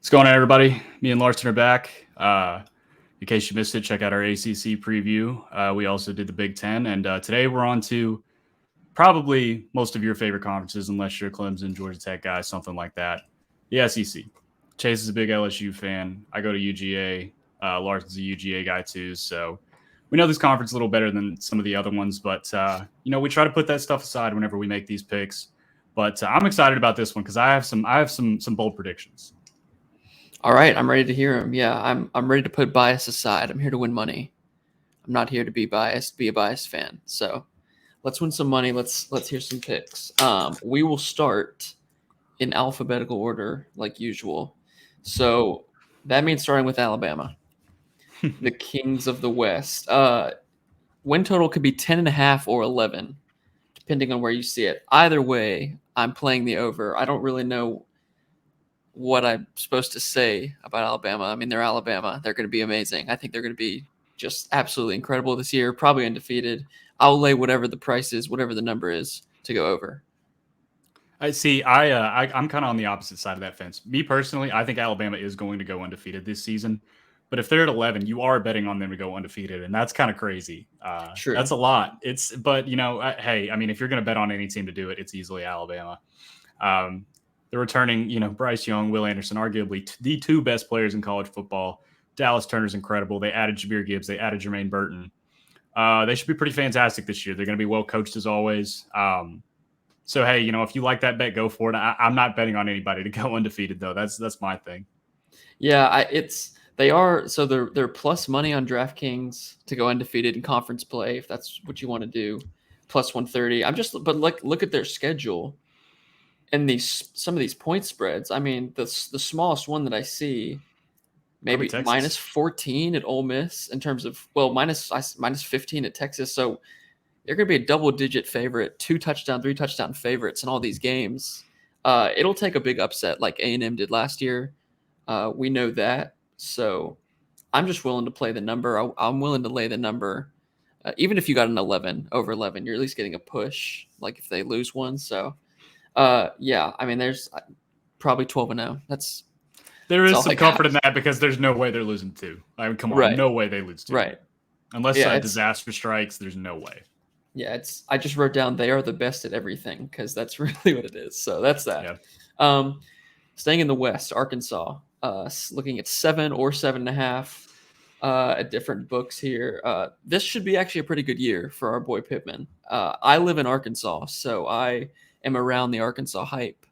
What's going on, everybody? Me and Larsen are back. In case you missed it, check out our ACC preview. We also did the Big Ten, and today we're on to probably most of your favorite conferences, unless you're a Clemson, Georgia Tech guy, something like that. The SEC. Chase is a big LSU fan. I go to UGA. Larsen's a UGA guy too, so we know this conference a little better than some of the other ones. But we try to put that stuff aside whenever we make these picks. But I'm excited about this one because I have some bold predictions. All right, I'm ready to hear him. Yeah, I'm ready to put bias aside. I'm here to win money. I'm not here to be biased, be a biased fan. So let's win some money. Let's hear some picks. We will start in alphabetical order like usual. So that means starting with Alabama, the Kings of the West. Win total could be 10.5 or 11, depending on where you see it. Either way, I'm playing the over. I don't really know what I'm supposed to say about Alabama. I mean, they're Alabama. They're going to be amazing. I think they're going to be just absolutely incredible this year, probably undefeated. I'll lay whatever the price is, whatever the number is, to go over. I see. I'm kind of on the opposite side of that fence. Me personally, I think Alabama is going to go undefeated this season. But if they're at 11, you are betting on them to go undefeated, and that's kind of crazy. True. That's a lot. But hey, I mean, if you're going to bet on any team to do it, it's easily Alabama. They're returning, Bryce Young, Will Anderson, arguably the two best players in college football. Dallas Turner's incredible. They added Jahmyr Gibbs. They added Jermaine Burton. They should be pretty fantastic this year. They're going to be well coached as always. So, hey, if you like that bet, go for it. I'm not betting on anybody to go undefeated, though. That's my thing. Yeah, they're plus money on DraftKings to go undefeated in conference play if that's what you want to do. Plus 130. But look at their schedule. And some of these point spreads, I mean, the smallest one that I see, maybe minus 14 at Ole Miss in terms of, minus 15 at Texas. So they're going to be a double-digit favorite, 3 touchdown favorites in all these games. It'll take a big upset like A&M did last year. We know that. So I'm just willing to play the number. I'm willing to lay the number. Even if you got an 11, over 11, you're at least getting a push, like if they lose one. So I mean, there's probably 12-0. There is some comfort in that because there's no way they're losing 2. I mean, come on, right. No way they lose 2. Right. Unless a disaster strikes, there's no way. Yeah, I just wrote down they are the best at everything because that's really what it is. So that's that. Yeah. Staying in the West, Arkansas, looking at 7 or 7.5 at different books here. This should be actually a pretty good year for our boy Pittman. I live in Arkansas, so I am around the Arkansas hype.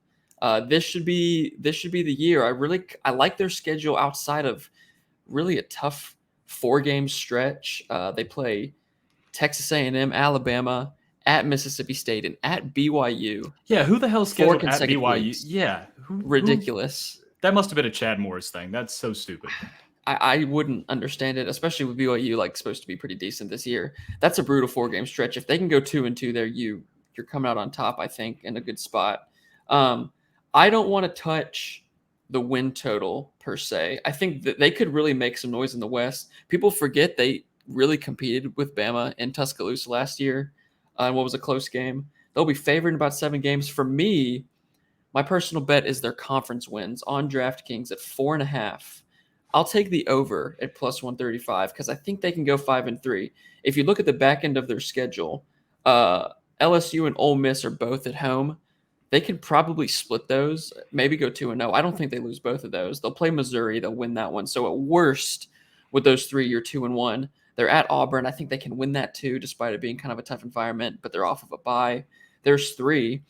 This should be the year. I like their schedule outside of really a tough 4-game stretch. They play Texas A&M, Alabama, at Mississippi State, and at BYU. Yeah, who the hell scheduled at BYU? Weeks. Yeah, ridiculous. That must have been a Chad Morris thing. That's so stupid. I wouldn't understand it, especially with BYU supposed to be pretty decent this year. That's a brutal 4-game stretch. If they can go 2-2 there, you're coming out on top, I think, in a good spot. I don't want to touch the win total per se. I think that they could really make some noise in the West. People forget they really competed with Bama in Tuscaloosa last year. What was a close game. They'll be favored in about 7 games. For me, my personal bet is their conference wins on DraftKings at 4.5. I'll take the over at plus 135 because I think they can go 5-3. If you look at the back end of their schedule, LSU and Ole Miss are both at home. They could probably split those, maybe go 2-0. I don't think they lose both of those. They'll play Missouri. They'll win that one. So at worst, with those 3, you're 2-1. They're at Auburn. I think they can win that too, despite it being kind of a tough environment, but they're off of a bye. There's 3.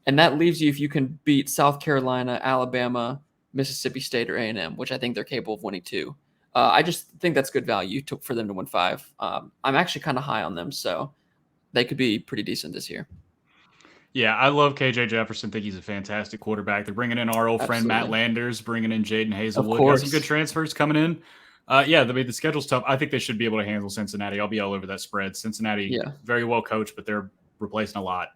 And that leaves you if you can beat South Carolina, Alabama, Mississippi State, or A&M, which I think they're capable of winning too. I just think that's good value for them to win 5. I'm actually kind of high on them, so they could be pretty decent this year. Yeah, I love KJ Jefferson. Think he's a fantastic quarterback. They're bringing in our old friend Matt Landers, bringing in Jaden Hazelwood. Got some good transfers coming in. The schedule's tough. I think they should be able to handle Cincinnati. I'll be all over that spread. Cincinnati, very well coached, but they're replacing a lot.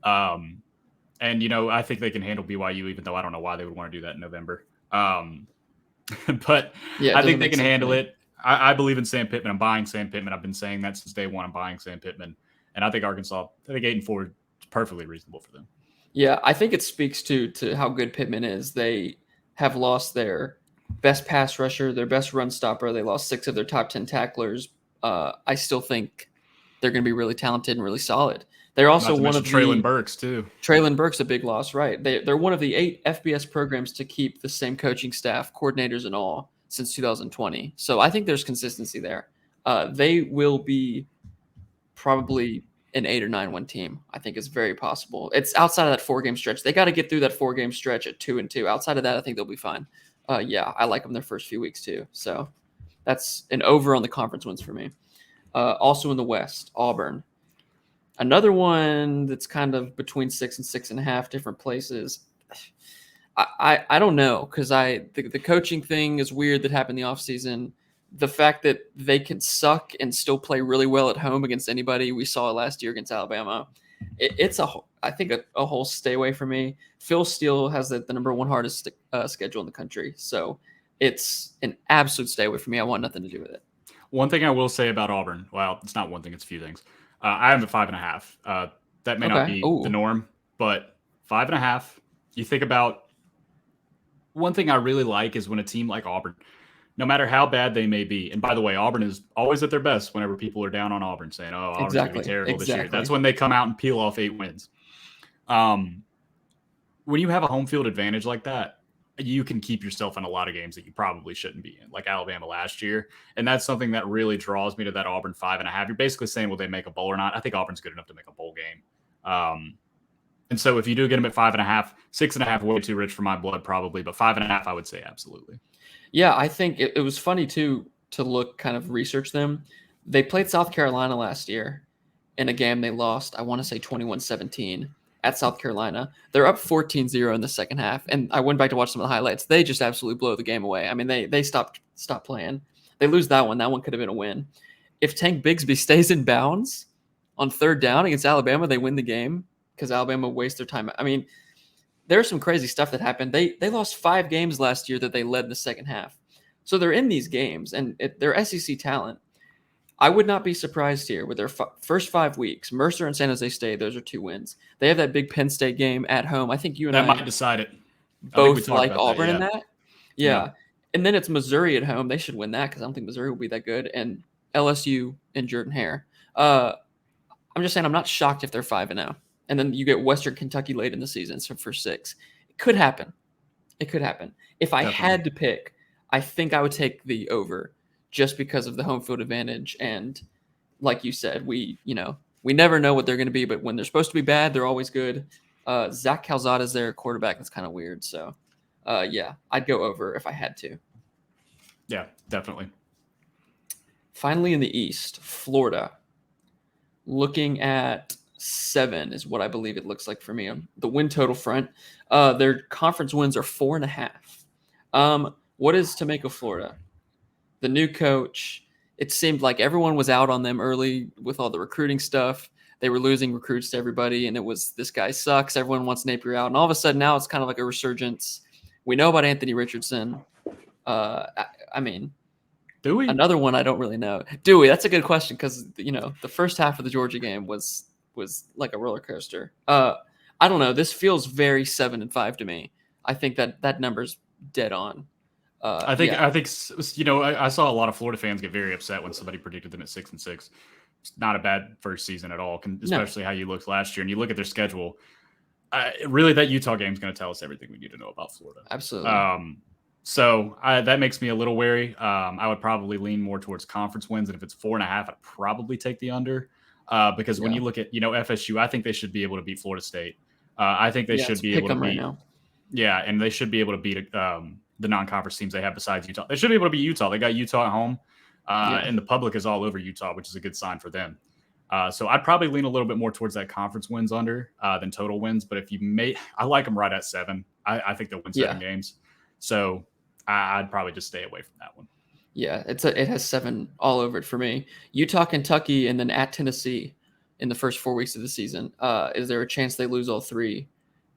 I think they can handle BYU, even though I don't know why they would want to do that in November. But I think they can handle it. I believe in Sam Pittman. I'm buying Sam Pittman. I've been saying that since day one. I'm buying Sam Pittman. And I think Arkansas, I think 8-4 is perfectly reasonable for them. Yeah, I think it speaks to how good Pittman is. They have lost their best pass rusher, their best run stopper. They lost 6 of their top 10 tacklers. I still think they're going to be really talented and really solid. They're also Not to one mention of the Traylon Burks too. Traylon Burks, a big loss, right? They're one of the 8 FBS programs to keep the same coaching staff, coordinators, and all since 2020. So I think there's consistency there. They will be probably an 8 or 9 win team. I think is very possible. It's outside of that 4-game stretch. They got to get through that 4-game stretch at 2-2. Outside of that, I think they'll be fine. Yeah, I like them their first few weeks too. So that's an over on the conference wins for me. Also in the West, Auburn. Another one that's kind of between 6 and 6.5 different places. I don't know because the coaching thing is weird that happened in the offseason. The fact that they can suck and still play really well at home against anybody, we saw it last year against Alabama. It's I think a whole stay away for me. Phil Steele has the number 1 hardest schedule in the country, so it's an absolute stay away for me. I want nothing to do with it. One thing I will say about Auburn, well, it's not one thing, it's a few things. I have a 5.5. That may not be the norm, but 5.5. You think about one thing I really like is when a team like Auburn, no matter how bad they may be, and by the way, Auburn is always at their best whenever people are down on Auburn saying, oh, Auburn's going to be terrible this year. That's when they come out and peel off 8 wins. When you have a home field advantage like that, you can keep yourself in a lot of games that you probably shouldn't be in, like Alabama last year. And that's something that really draws me to that Auburn 5.5. You're basically saying, will they make a bowl or not? I think Auburn's good enough to make a bowl game. And so if you do get them at 5.5, 6.5, way too rich for my blood probably, but 5.5, I would say absolutely. Yeah, I think it was funny too to look kind of research them. They played South Carolina last year in a game they lost, I want to say 21-17 at South Carolina. They're up 14-0 in the second half, and I went back to watch some of the highlights. They just absolutely blow the game away. I mean, they stopped playing. They lose that one. That one could have been a win. If Tank Bigsby stays in bounds on 3rd down against Alabama, they win the game because Alabama wastes their time. I mean, there's some crazy stuff that happened. They lost 5 games last year that they led in the second half. So they're in these games, and they're SEC talent. I would not be surprised here with their first 5 weeks. Mercer and San Jose State, those are 2 wins. They have that big Penn State game at home. I think you and that I might decide it. Both like Auburn in that. Yeah. And then it's Missouri at home. They should win that because I don't think Missouri will be that good. And LSU and Jordan-Hare. I'm just saying I'm not shocked if they're 5-0. And then you get Western Kentucky late in the season, so for 6. It could happen. If I had to pick, I think I would take the over just because of the home field advantage. And like you said, we never know what they're going to be, but when they're supposed to be bad, they're always good. Zach Calzada is their quarterback. That's kind of weird. So, yeah, I'd go over if I had to. Yeah, definitely. Finally, in the East, Florida. Looking at 7 is what I believe it looks like for me on the win total front. Their conference wins are 4.5. What is to make of Florida? The new coach, it seemed like everyone was out on them early with all the recruiting stuff. They were losing recruits to everybody, and it was this guy sucks. Everyone wants Napier out. And all of a sudden now it's kind of like a resurgence. We know about Anthony Richardson. I mean, do we? Another one I don't really know. Do we? That's a good question because, the first half of the Georgia game was like a roller coaster. I don't know. This feels very 7-5 to me. I think that number's dead on. I think I saw a lot of Florida fans get very upset when somebody predicted them at 6-6. It's not a bad first season at all, especially how you looked last year. And you look at their schedule. Really, that Utah game is going to tell us everything we need to know about Florida. Absolutely. So that makes me a little wary. I would probably lean more towards conference wins, and if it's 4.5, I'd probably take the under. Because when you look at FSU, I think they should be able to beat Florida State. I think they should be able to beat. Right now. Yeah, and they should be able to beat the non-conference teams they have besides Utah. They should be able to beat Utah. They got Utah at home, and the public is all over Utah, which is a good sign for them. So I'd probably lean a little bit more towards that conference wins under than total wins. But I like them right at 7. I think they'll win 7 games. So I'd probably just stay away from that one. Yeah, it has 7 all over it for me. Utah, Kentucky, and then at Tennessee in the first 4 weeks of the season. Is there a chance they lose all 3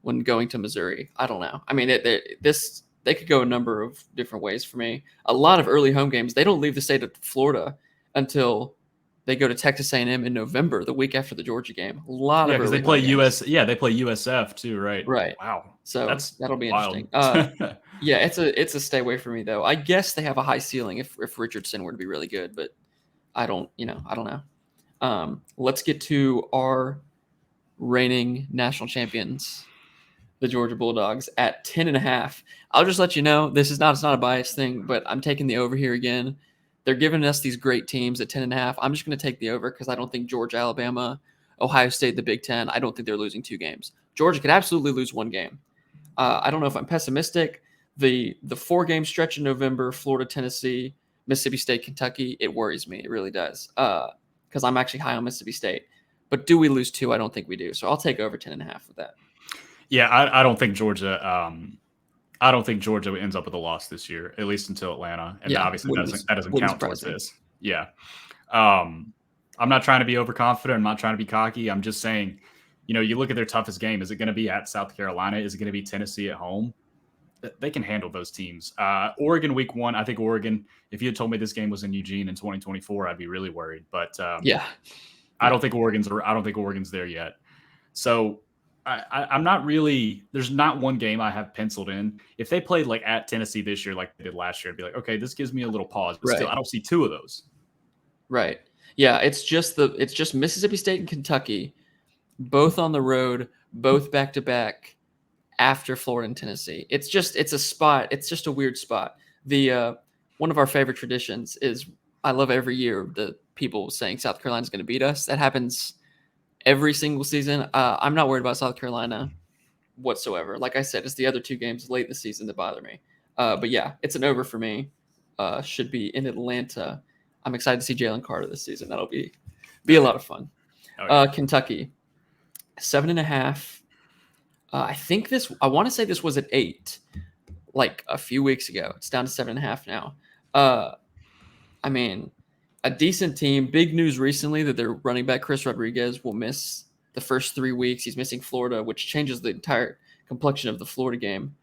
when going to Missouri? I don't know. I mean, they could go a number of different ways for me. A lot of early home games. They don't leave the state of Florida until they go to Texas A&M in November, the week after the Georgia game. A lot of because they play US. Yeah, they play USF too, right? Right. Wow. So that'll be wild. Interesting. Yeah, it's a stay away for me though. I guess they have a high ceiling if Richardson were to be really good, but I don't know. Let's get to our reigning national champions, the Georgia Bulldogs, at 10.5. I'll just let you know it's not a biased thing, but I'm taking the over here again. They're giving us these great teams at 10.5. I'm just going to take the over because I don't think Georgia, Alabama, Ohio State, the Big Ten. I don't think they're losing 2 games. Georgia could absolutely lose 1 game. I don't know if I'm pessimistic. The 4-game stretch in November, Florida, Tennessee, Mississippi State, Kentucky, it worries me. It really does. Because I'm actually high on Mississippi State. But do we lose 2? I don't think we do. So I'll take over 10.5 with that. Yeah, I don't think Georgia. I don't think Georgia ends up with a loss this year, at least until Atlanta, and obviously that doesn't count towards this. Yeah, I'm not trying to be overconfident. I'm not trying to be cocky. I'm just saying, you look at their toughest game. Is it going to be at South Carolina? Is it going to be Tennessee at home? They can handle those teams. Oregon week 1, I think Oregon. If you had told me this game was in Eugene in 2024, I'd be really worried. But I don't think Oregon's there yet. So I'm not really. There's not one game I have penciled in. If they played like at Tennessee this year, like they did last year, I'd be like, okay, this gives me a little pause. But still, I don't see 2 of those. Right. Yeah, it's just Mississippi State and Kentucky, both on the road, both back to back after Florida and Tennessee. It's a spot. It's just a weird spot. The one of our favorite traditions is I love every year the people saying South Carolina's going to beat us. That happens every single season. I'm not worried about South Carolina whatsoever. Like I said, it's the other 2 games late in the season that bother me. But yeah, it's an over for me. Should be in Atlanta. I'm excited to see Jalen Carter this season. That'll be a lot of fun. Kentucky, 7.5. I want to say this was at 8, like a few weeks ago. It's down to 7.5 now. I mean, a decent team. Big news recently that their running back Chris Rodriguez will miss the first 3 weeks. He's missing Florida, which changes the entire complexion of the Florida game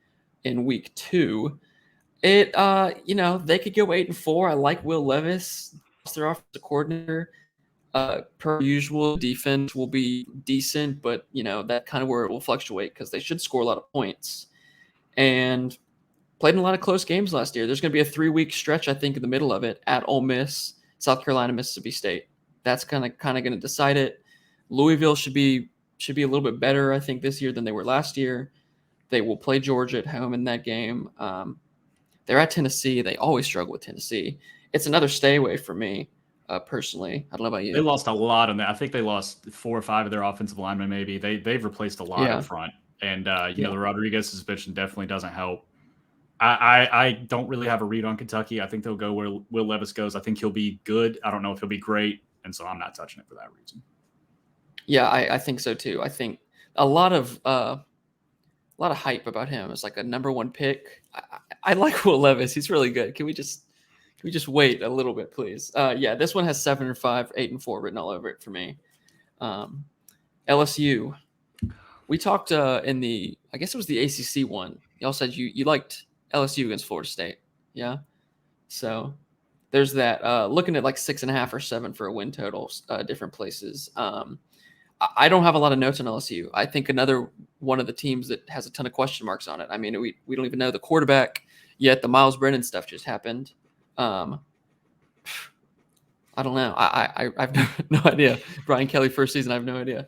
in week 2. It they could go 8-4. I like Will Levis, their offensive coordinator. Per usual, defense will be decent, but that kind of where it will fluctuate because they should score a lot of points. And played in a lot of close games last year. There's going to be a 3-week stretch, I think, in the middle of it at Ole Miss, South Carolina, Mississippi State. That's kind of going to decide it. Louisville should be a little bit better, I think, this year than they were last year. They will play Georgia at home in that game. They're at Tennessee. They always struggle with Tennessee. It's another stay away for me, personally. I don't know about you. They lost a lot on that. I think they lost 4 or 5 of their offensive linemen. Maybe they've replaced a lot up front, and the Rodriguez suspension definitely doesn't help. I don't really have a read on Kentucky. I think they'll go where Will Levis goes. I think he'll be good. I don't know if he'll be great, and so I'm not touching it for that reason. Yeah, I think so too. I think a lot of hype about him. It's like a number 1 pick. I like Will Levis. He's really good. Can we just wait a little bit, please? Yeah, this one has 7-5, 8-4 written all over it for me. LSU. We talked in I guess it was the ACC one. Y'all said you liked LSU against Florida State. Yeah. So there's that. Looking at like 6.5 or 7 for a win total, different places. I don't have a lot of notes on LSU. I think another one of the teams that has a ton of question marks on it. I mean, we don't even know the quarterback yet. The Miles Brennan stuff just happened. I don't know. I have no idea. Brian Kelly first season. I have no idea.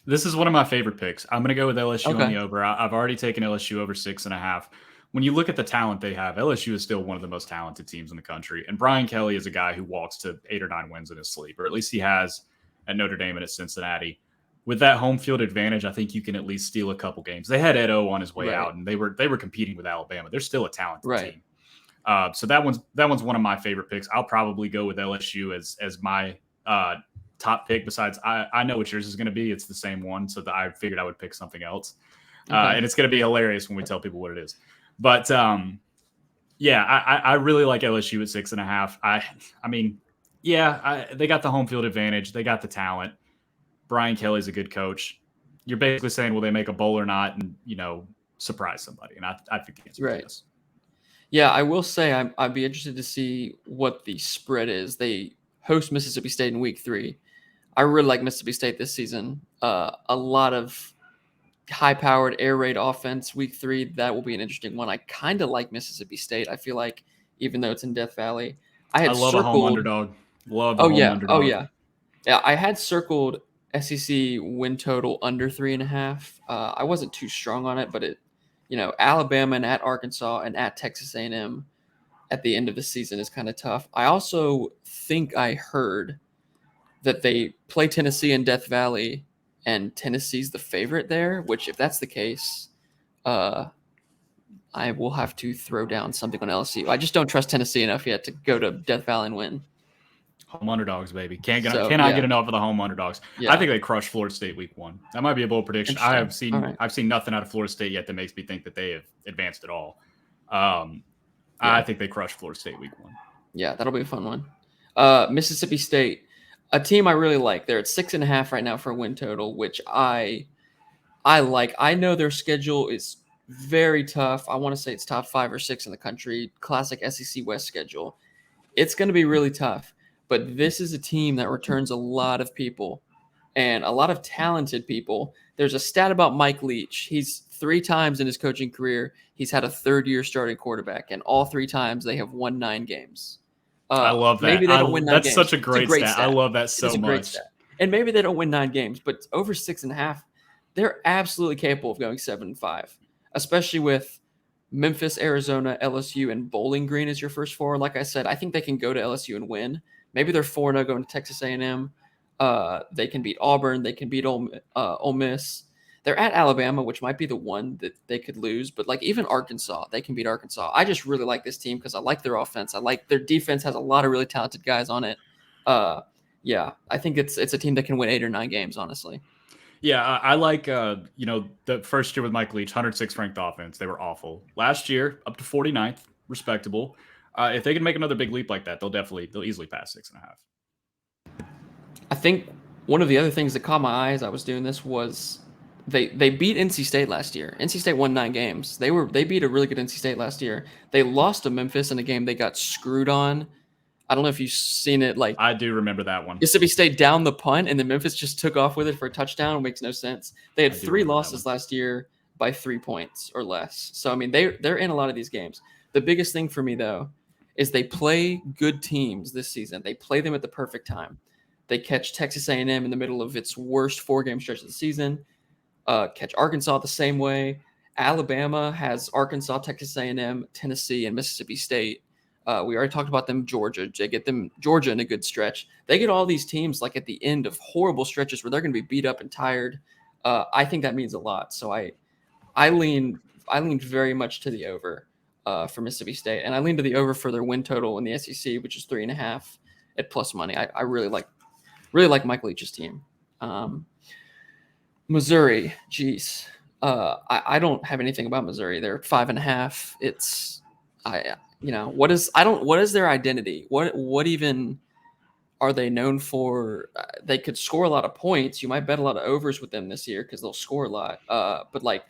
This is one of my favorite picks. I'm going to go with LSU on the over. I've already taken LSU over 6.5. When you look at the talent they have, LSU is still one of the most talented teams in the country. And Brian Kelly is a guy who walks to 8 or 9 wins in his sleep, or at least he has at Notre Dame and at Cincinnati. With that home field advantage, I think you can at least steal a couple games. They had Ed O on his way out, and they were competing with Alabama. They're still a talented team. So that one's one of my favorite picks. I'll probably go with LSU as my top pick. Besides, I know what yours is going to be. It's the same one, so I figured I would pick something else. And it's going to be hilarious when we tell people what it is. But I really like LSU at 6.5. I mean, they got the home field advantage. They got the talent. Brian Kelly's a good coach. You're basically saying, will they make a bowl or not, and surprise somebody? And I think the answer is yes. Yeah, I will say I'd be interested to see what the spread is. They host Mississippi State in week 3. I really like Mississippi State this season. A lot of high-powered air raid offense week 3. That will be an interesting one. I kind of like Mississippi State. I feel like even though it's in Death Valley, I I had love a home circled. underdog. Love a Oh home yeah, oh underdog. yeah, yeah. I had circled SEC win total under 3.5. I wasn't too strong on it, but Alabama and at Arkansas and at Texas A&M at the end of the season is kind of tough. I also think I heard that they play Tennessee in Death Valley, and Tennessee's the favorite there. Which, if that's the case, uh, I will have to throw down something on LSU. I just don't trust Tennessee enough yet to go to Death Valley and win. Home underdogs, baby. So Cannot yeah, get enough of the home underdogs. I yeah, think they crush Florida State week 1. That might be a bold prediction. interesting. All right, I've seen nothing out of Florida State yet that makes me think that they have advanced at all. yeah, I think they crush Florida State week 1. yeah, that'll be a fun one. Mississippi State, a team I really like. They're at 6.5 right now for a win total, which I like. I know their schedule is very tough. I want to say it's top 5 or 6 in the country. Classic SEC West schedule. It's going to be really tough. But this is a team that returns a lot of people and a lot of talented people. There's a stat about Mike Leach. He's 3 times in his coaching career, he's had a third-year starting quarterback, and all 3 times they have won 9 games. I love that. Maybe they don't win 9 That's games. such a It's great stat. I love that It so is a great much. stat. And maybe they don't win 9 games, but over 6.5, they're absolutely capable of going 7-5, especially with Memphis, Arizona, LSU, and Bowling Green as your first 4. Like I said, I think they can go to LSU and win. Maybe they're 4-0 going to Texas A&M. They can beat Auburn. They can beat Ole Miss. They're at Alabama, which might be the one that they could lose. But like even Arkansas, they can beat Arkansas. I just really like this team because I like their offense. I like their defense has a lot of really talented guys on it. Yeah, I think it's a team that can win 8 or 9 games, honestly. Yeah, I like the first year with Mike Leach, 106th ranked offense. They were awful. Last year, up to 49th, respectable. If they can make another big leap like that, they'll easily pass 6.5. I think one of the other things that caught my eye as I was doing this was they beat NC State last year. NC State won 9 games. They beat a really good NC State last year. They lost to Memphis in a game they got screwed on. I don't know if you've seen it. Like I do remember that one. Mississippi State down the punt, and then Memphis just took off with it for a touchdown. It makes no sense. They had 3 losses last year by 3 points or less. So I mean, they're in a lot of these games. The biggest thing for me though is they play good teams this season. They play them at the perfect time. They catch Texas A&M in the middle of its worst 4-game stretch of the season. Catch Arkansas the same way. Alabama has Arkansas, Texas A&M, Tennessee, and Mississippi State. We already talked about them. Georgia. They get them Georgia in a good stretch. They get all these teams like at the end of horrible stretches where they're going to be beat up and tired. I think that means a lot. So I lean very much to the over for Mississippi State, and I lean to the over for their win total in the SEC, which is 3.5 at plus money. I really like Mike Leach's team. Missouri, geez, I don't have anything about Missouri. They're 5.5. What is their identity? What even are they known for? They could score a lot of points. You might bet a lot of overs with them this year because they'll score a lot. But like,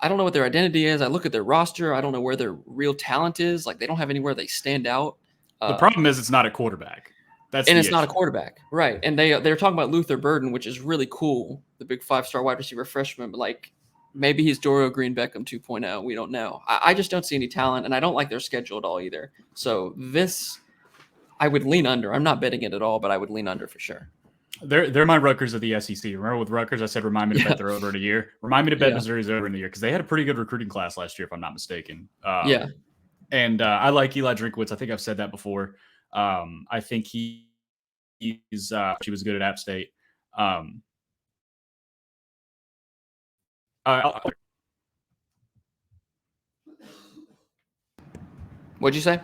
I don't know what their identity is. I look at their roster. I don't know where their real talent is. Like, they don't have anywhere they stand out. The problem is it's not a quarterback. It's not a quarterback, right? And they're talking about Luther Burden, which is really cool, the big 5-star wide receiver freshman. But like, maybe he's Dorial Green Beckham 2.0. We don't know. I just don't see any talent, and I don't like their schedule at all either. So this, I would lean under. I'm not betting it at all, but I would lean under for sure. They're my Rutgers of the SEC. Remember with Rutgers, I said remind me to bet they're over in a year. Remind me to bet Missouri's over in a year because they had a pretty good recruiting class last year, if I'm not mistaken. And I like Eli Drinkwitz. I think I've said that before. I think he was good at App State. What'd you say?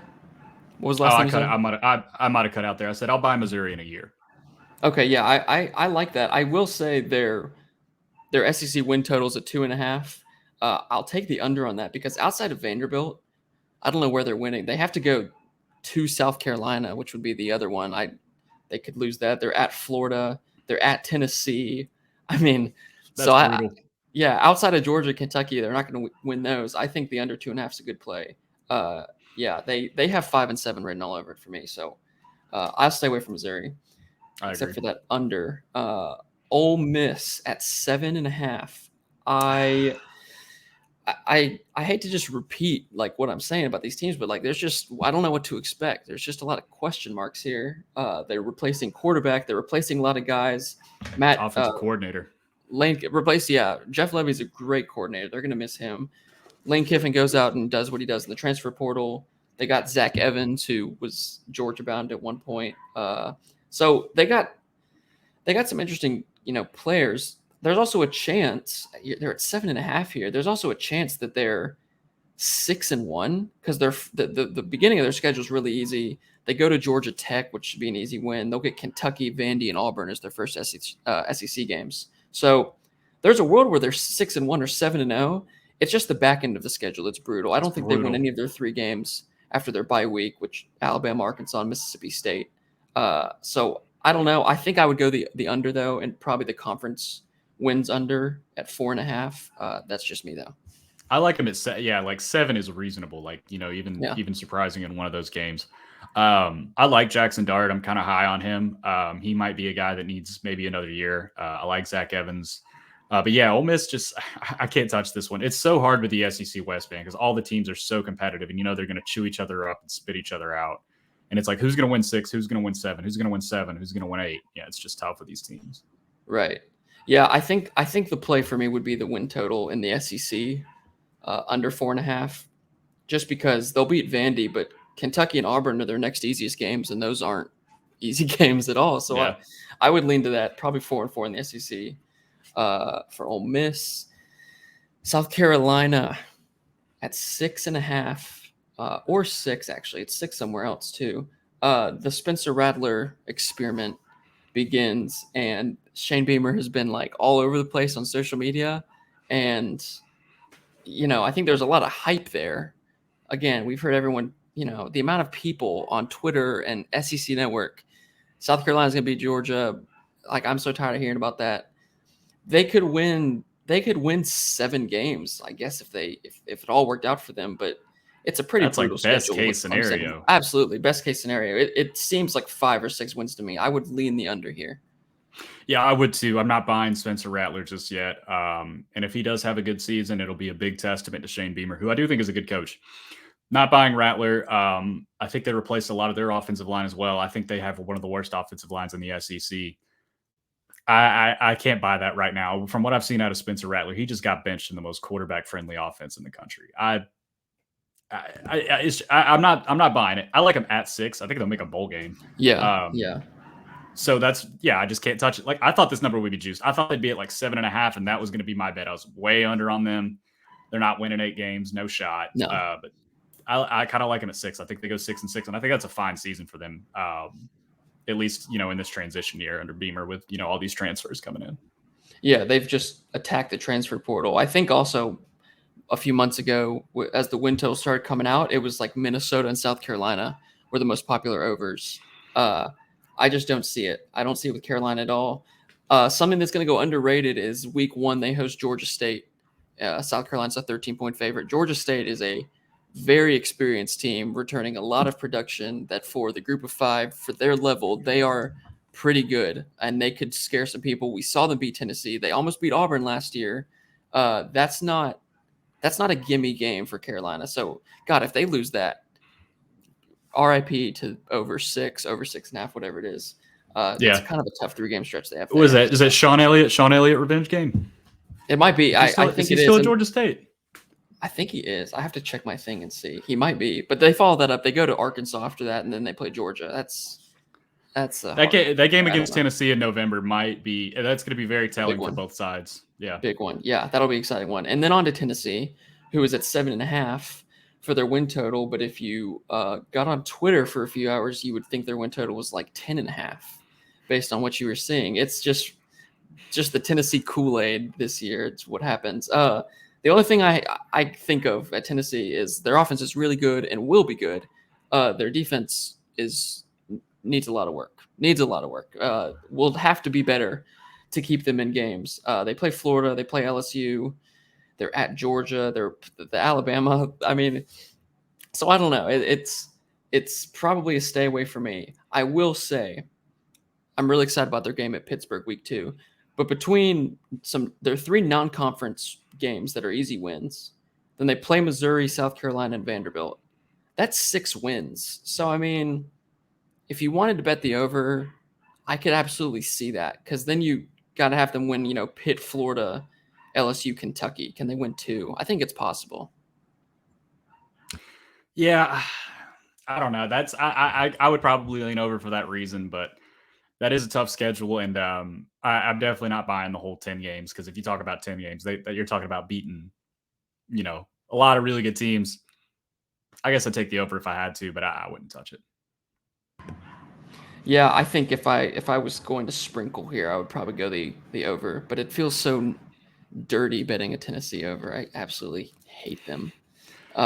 What was the last thing you said? I might have cut out there. I said I'll buy Missouri in a year. Okay, yeah, I like that. I will say their SEC win totals at 2.5. I'll take the under on that because outside of Vanderbilt, I don't know where they're winning. They have to go to South Carolina, which would be the other one. They could lose that. They're at Florida. They're at Tennessee. I mean, that's brutal. Outside of Georgia, Kentucky, they're not going to win those. I think the under 2.5 is a good play. They have 5 and 7 written all over it for me. So I'll stay away from Missouri, except for that under. Ole Miss at 7.5. I hate to just repeat like what I'm saying about these teams, but like there's just I don't know what to expect. There's just a lot of question marks here. They're replacing quarterback. They're replacing a lot of guys. Matt Offensive coordinator. Lane replaced. Yeah, Jeff Levy's a great coordinator. They're going to miss him. Lane Kiffin goes out and does what he does in the transfer portal. They got Zach Evans, who was Georgia bound at one point. So they got some interesting players. There's also a chance they're at 7.5 here. There's also a chance that they're 6-1 because the beginning of their schedule is really easy. They go to Georgia Tech, which should be an easy win. They'll get Kentucky, Vandy, and Auburn as their first SEC games. So there's a world where they're 6-1 or 7-0. It's just the back end of the schedule that's brutal. I don't think they win any of their 3 games after their bye week, which Alabama, Arkansas, and Mississippi State. So I don't know. I think I would go the under though, and probably the conference wins under at 4.5. That's just me though. I like him at like 7 is reasonable. Like even surprising in one of those games. I like Jackson Dart. I'm kind of high on him. He might be a guy that needs maybe another year. I like Zach Evans. But yeah, Ole Miss I can't touch this one. It's so hard with the SEC West Band because all the teams are so competitive, and they're going to chew each other up and spit each other out. And it's like, who's going to win 6? Who's going to win 7? Who's going to win 7? Who's going to win 8? Yeah, it's just tough with these teams. Right. Yeah, I think the play for me would be the win total in the SEC under 4.5, just because they'll beat Vandy, but Kentucky and Auburn are their next easiest games, and those aren't easy games at all. So yeah. I would lean to that, probably 4-4 in the SEC. For Ole Miss, South Carolina at 6.5 or 6, actually. It's 6 somewhere else too. The Spencer Rattler experiment begins, and Shane Beamer has been like all over the place on social media, and I think there's a lot of hype there. Again, we've heard everyone, the amount of people on Twitter and SEC Network, South Carolina's gonna beat Georgia. Like, I'm so tired of hearing about that. They could win 7 games, I guess, if it all worked out for them. But it's a pretty brutal schedule. Best case scenario. Absolutely, best case scenario. It seems like 5 or 6 wins to me. I would lean the under here. Yeah, I would too. I'm not buying Spencer Rattler just yet. And if he does have a good season, it'll be a big testament to Shane Beamer, who I do think is a good coach. Not buying Rattler. I think they replaced a lot of their offensive line as well. I think they have one of the worst offensive lines in the SEC. I can't buy that right now. From what I've seen out of Spencer Rattler, he just got benched in the most quarterback-friendly offense in the country. I'm not buying it. I like him at 6. I think they'll make a bowl game. Yeah. Yeah. So I just can't touch it. Like, I thought this number would be juiced. I thought they'd be at like 7.5, and that was going to be my bet. I was way under on them. They're not winning 8 games, no shot. No. But I kind of like them at 6. I think they go 6-6, and I think that's a fine season for them. At least, in this transition year under Beamer with, all these transfers coming in. Yeah, they've just attacked the transfer portal. I think also a few months ago, as the win total started coming out, it was like Minnesota and South Carolina were the most popular overs. I just don't see it. I don't see it with Carolina at all. Something that's going to go underrated is week 1, they host Georgia State. South Carolina's a 13-point favorite. Georgia State is a very experienced team, returning a lot of production that for the group of 5, for their level, they are pretty good, and they could scare some people. We saw them beat Tennessee. They almost beat Auburn last year. That's not a gimme game for Carolina. So, God, if they lose that, RIP to over 6.5, whatever it is. It's kind of a tough 3-game stretch they have. What is that? Is that Sean Elliott revenge game? It might be. I think is he still at Georgia State? I think he is. I have to check my thing and see. He might be, but they follow that up. They go to Arkansas after that, and then they play Georgia. That game against Tennessee in November might be. That's going to be very telling for both sides. Yeah, big one. Yeah, that'll be an exciting one. And then on to Tennessee, who is at 7.5 for their win total. But if you got on Twitter for a few hours, you would think their win total was like 10.5, based on what you were seeing. It's just the Tennessee Kool-Aid this year. It's what happens. The only thing I think of at Tennessee is their offense is really good and will be good. Their defense needs a lot of work. Will have to be better to keep them in games. They play Florida. They play LSU. They're at Georgia. They're the Alabama. I mean, so I don't know. It's probably a stay away for me. I will say I'm really excited about their game at Pittsburgh week 2. But between there are 3 non-conference games that are easy wins. Then they play Missouri, South Carolina, and Vanderbilt. That's 6 wins. So, I mean, if you wanted to bet the over, I could absolutely see that, because then you got to have them win, Pitt, Florida, LSU, Kentucky. Can they win 2? I think it's possible. Yeah, I don't know. I would probably lean over for that reason, but that is a tough schedule, and I'm definitely not buying the whole 10 games, because if you talk about 10 games, you're talking about beating, a lot of really good teams. I guess I'd take the over if I had to, but I wouldn't touch it. Yeah, I think if I was going to sprinkle here, I would probably go the over. But it feels so dirty betting a Tennessee over. I absolutely hate them. When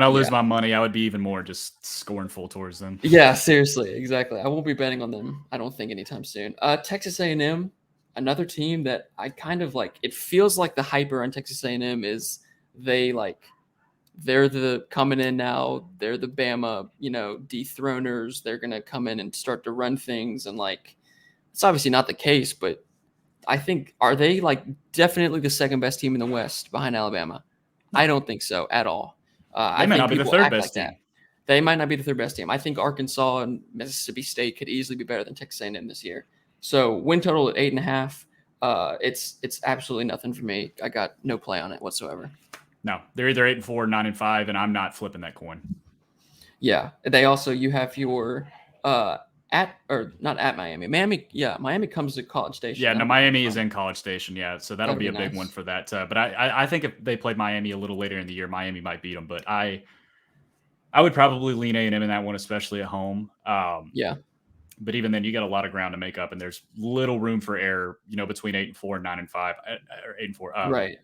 I lose Yeah. my money, I would be even more just scornful towards them. Yeah, seriously, exactly. I won't be betting on them, I don't think, anytime soon. Texas A&M, another team that I kind of like. It feels like the hyper on Texas A&M is they're the coming in now. They're the Bama, dethroners. They're gonna come in and start to run things, and it's obviously not the case, but I think, are they definitely the second best team in the West behind Alabama? I don't think so at all. They I may think not be the people third act best like team. that. They might not be the third best team. I think Arkansas and Mississippi State could easily be better than Texas A&M this year. So win total at 8.5. It's absolutely nothing for me. I got no play on it whatsoever. No, they're either 8-4, 9-5, and I'm not flipping that coin. Yeah, you have your not at Miami. Miami comes to College Station. Yeah, no, Miami is in College Station. Yeah, so that'll be a big one for that. But I think if they played Miami a little later in the year, Miami might beat them. But I would probably lean A&M in that one, especially at home. Yeah. But even then, you got a lot of ground to make up, and there's little room for error, between 8-4 and 9-5, or 8-4. Right.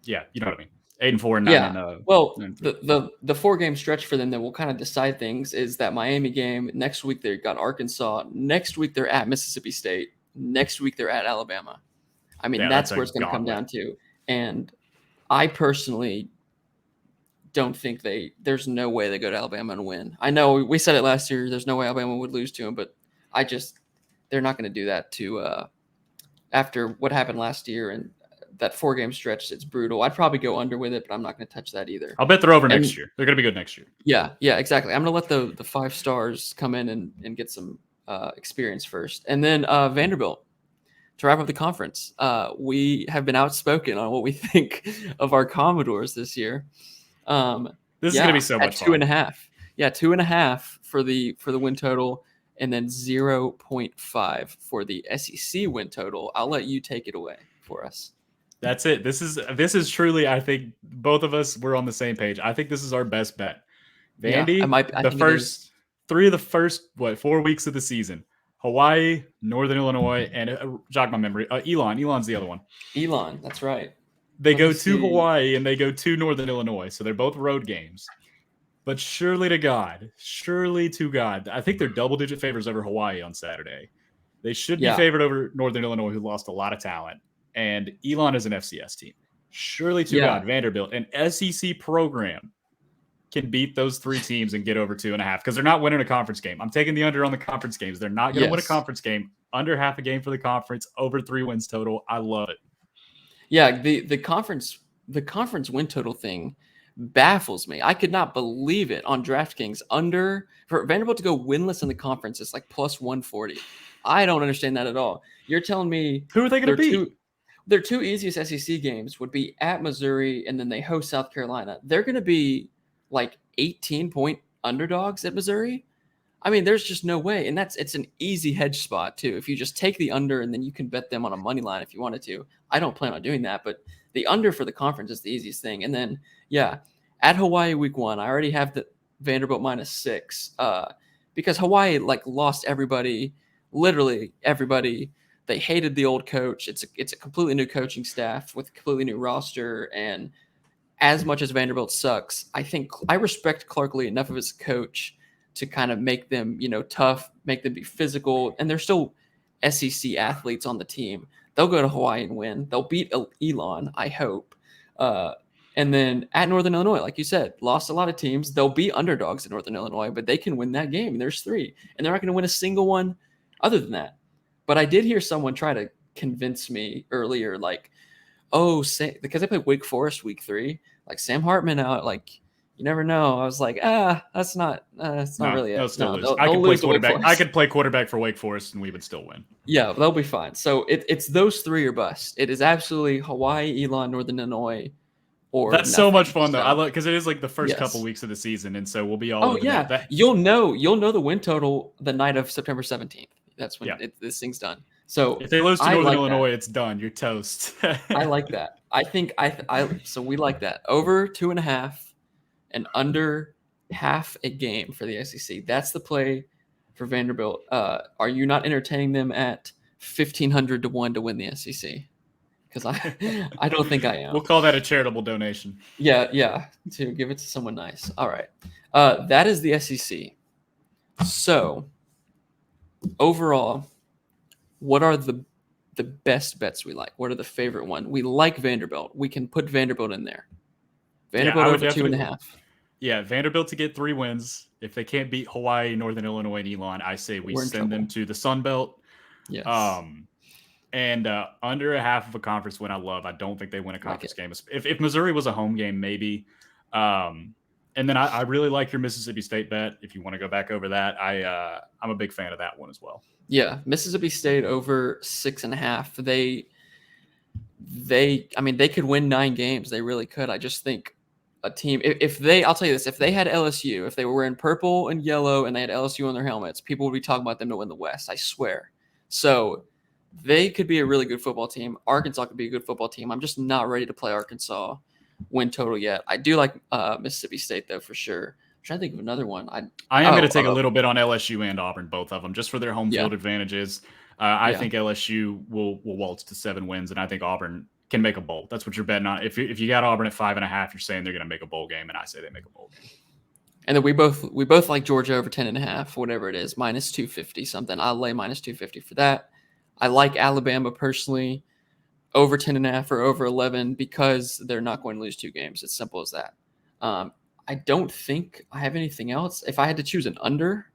Yeah, you know what I mean. 8-4 and 9 yeah. and well, 9-3. the 4-game stretch for them that will kind of decide things is that Miami game. Next week they've got Arkansas. Next week they're at Mississippi State. Next week they're at Alabama. I mean, that's where it's going to come down to. And I personally don't think there's no way they go to Alabama and win. I know we said it last year. There's no way Alabama would lose to them, but they're not going to do that after what happened last year and that 4-game stretch. It's brutal. I'd probably go under with it, but I'm not going to touch that either. I'll bet they're over next year. They're going to be good next year. Yeah, exactly. I'm going to let the 5 stars come in and get some experience first. And then Vanderbilt, to wrap up the conference. We have been outspoken on what we think of our Commodores this year. This is going to be so much fun. 2.5. Yeah, 2.5 for the win total, and then 0.5 for the SEC win total. I'll let you take it away for us. That's it. This is truly, I think both of us were on the same page. I think this is our best bet. Vandy, the first 3 of the first 4 weeks of the season. Hawaii, Northern Illinois, and jog my memory. Elon. Elon's the other one. Elon, that's right. They go to Hawaii and they go to Northern Illinois. So they're both road games. But surely to God, I think they're double-digit favorites over Hawaii on Saturday. They should be favored over Northern Illinois, who lost a lot of talent. And Elon is an FCS team. Surely to God, Vanderbilt, an SEC program, can beat those 3 teams and get over 2.5, because they're not winning a conference game. I'm taking the under on the conference games. They're not going to win a conference game. Under half a game for the conference, over 3 wins total. I love it. Yeah, the conference win total thing baffles me. I could not believe it on DraftKings. For Vanderbilt to go winless in the conference is like plus 140. I don't understand that at all. You're telling me who are they going to beat? Their 2 easiest SEC games would be at Missouri, and then they host South Carolina. They're going to be like 18-point underdogs at Missouri. I mean, there's just no way. And it's an easy hedge spot too. If you just take the under and then you can bet them on a money line if you wanted to. I don't plan on doing that, but the under for the conference is the easiest thing. And then, at Hawaii week 1, I already have the Vanderbilt -6 because Hawaii lost everybody, literally everybody. They hated the old coach. It's a completely new coaching staff with a completely new roster. And as much as Vanderbilt sucks, I think I respect Clark Lee enough of his coach to kind of make them, tough, make them be physical. And they're still SEC athletes on the team. They'll go to Hawaii and win. They'll beat Elon, I hope. And then at Northern Illinois, like you said, lost a lot of teams. They'll be underdogs at Northern Illinois, but they can win that game. There's 3. And they're not going to win a single one other than that. But I did hear someone try to convince me earlier, like, oh, because they play Wake Forest week 3, like Sam Hartman out, like you never know. I was like, that's not really No, it. still No, lose. they'll lose to Wake Forest. I could play quarterback for Wake Forest and we would still win. Yeah, they'll be fine. So it's those 3 or bust. It is absolutely Hawaii, Elon, Northern Illinois, or that's so much nothing. fun though. So, I love because it is like the first yes. couple weeks of the season, and so we'll be all Oh over yeah, that. you'll know the win total the night of September 17th. That's when this thing's done. So if they lose to Northern like Illinois, that. it's done. You're toast. I like that. I think so we like that. Over 2.5 and under half a game for the SEC. That's the play for Vanderbilt. Are you not entertaining them at 1,500 to 1 to win the SEC? Because I don't think I am. We'll call that a charitable donation. Yeah, to give it to someone nice. All right. That is the SEC. So overall, what are the best bets we like? What are the favorite one? We like Vanderbilt. We can put Vanderbilt in there. Vanderbilt over 2.5. Yeah, Vanderbilt to get 3 wins. If they can't beat Hawaii, Northern Illinois, and Elon, I say we send them to the Sun Belt. Yes. And under a half of a conference win, I don't think they win a conference game. If Missouri was a home game, maybe. And then I really like your Mississippi State bet. If you want to go back over that, I'm a big fan of that one as well. Yeah, Mississippi State over 6.5. They could win 9 games. They really could. I just think a team, I'll tell you this, if they had LSU, if they were wearing purple and yellow and they had LSU on their helmets, people would be talking about them to win the West. I swear. So they could be a really good football team. Arkansas could be a good football team. I'm just not ready to play Arkansas win total yet. I do like Mississippi State though for sure. I'm trying to think of another one. I am going to take a little bit on LSU and Auburn, both of them, just for their home field advantages. I think LSU will waltz to 7 wins, and I think Auburn can make a bowl. That's what you're betting on. If you got Auburn at 5.5, you're saying they're going to make a bowl game, and I say they make a bowl game. And then we both like Georgia over 10.5, whatever it is, minus 250 something. I'll lay minus 250 for that. I like Alabama personally over 10.5 or over 11 because they're not going to lose 2 games. It's simple as that. I don't think I have anything else. If I had to choose an under,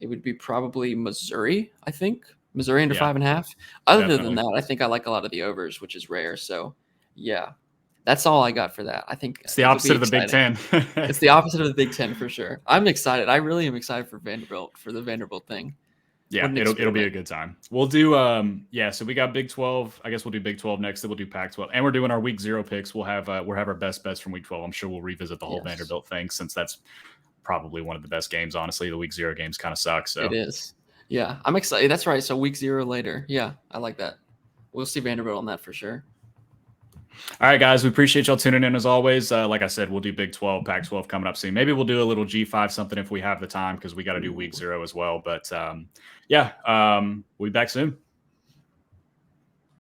it would be probably Missouri, I think. Missouri under 5.5. Other than that, I think I like a lot of the overs, which is rare. So, yeah, that's all I got for that. I think it's the opposite of the Big Ten. It's the opposite of the Big Ten for sure. I'm excited. I really am excited for Vanderbilt, for the Vanderbilt thing. Yeah, it'll be a good time. We'll do so we got Big 12. I guess we'll do Big 12 next, then we'll do Pac-12. And we're doing our week 0 picks. We'll have our best bets from week 12. I'm sure we'll revisit the whole Vanderbilt thing since that's probably one of the best games, honestly. The week 0 games kind of suck. So it is. Yeah, I'm excited. That's right. So week 0 later. Yeah, I like that. We'll see Vanderbilt on that for sure. All right, guys, we appreciate y'all tuning in as always. Like I said, we'll do Big 12, Pac-12 coming up soon. Maybe we'll do a little G5 something if we have the time because we got to do week 0 as well. But we'll be back soon.